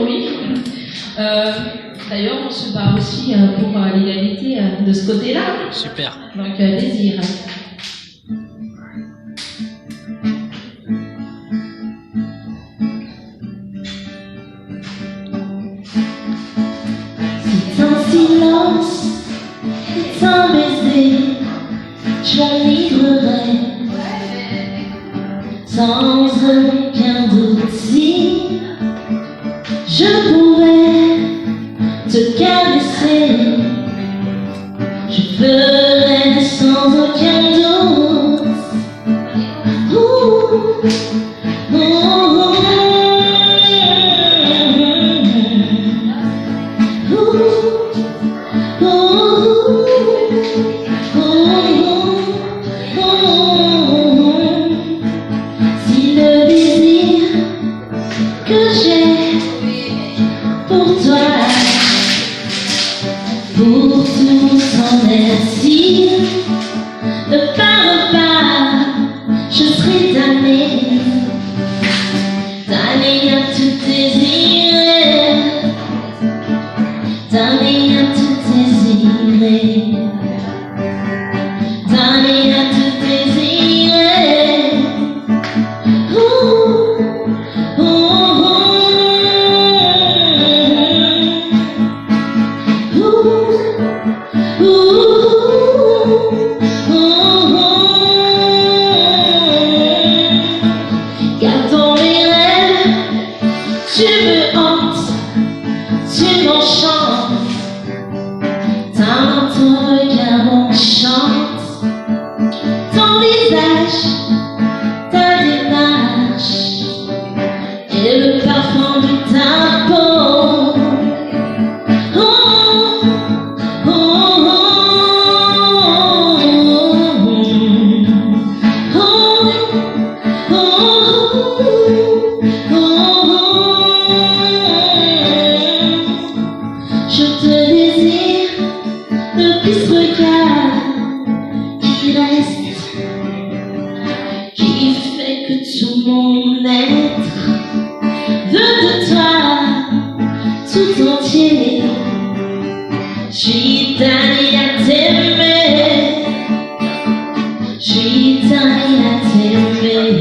oui. D'ailleurs, on se bat aussi pour l'égalité de ce côté-là. Super. Donc, désir. C'est un silence, c'est un baiser, je m'enivrerai sans aucun doute si je pouvais te caresser, je ferais sans aucun doute. Ouh, ouh, ouh. Si le désir que j'ai pour toi, pour tout s'en merci, de part en part, je serai damnée à tout désirer, damnée à tout désirer, damnée à tout désirer. Ouh, ouh, ouh. Ouh, ouh, ouh. Car dans mes rêves, tu me hantes, tu m'enchantes, dans ton regard on chante, ton visage, ta démarche et le parfum de ta peau. Oh, oh, oh, je te désire depuis ce regard qui reste, qui fait que tout mon être veut de toi tout entier. Je suis damnée à t'aimer, je suis damnée à t'aimer,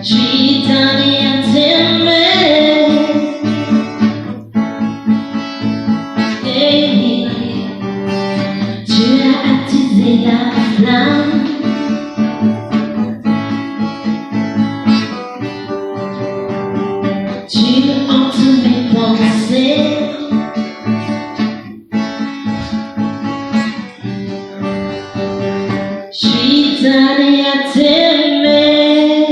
je suis damnée à t'aimer. Hey, tu as attisé la flamme, tu hantes mes pensées. Je suis damnée à t'aimer.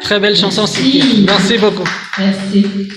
Très belle chanson, Cynthia. Merci beaucoup. Merci.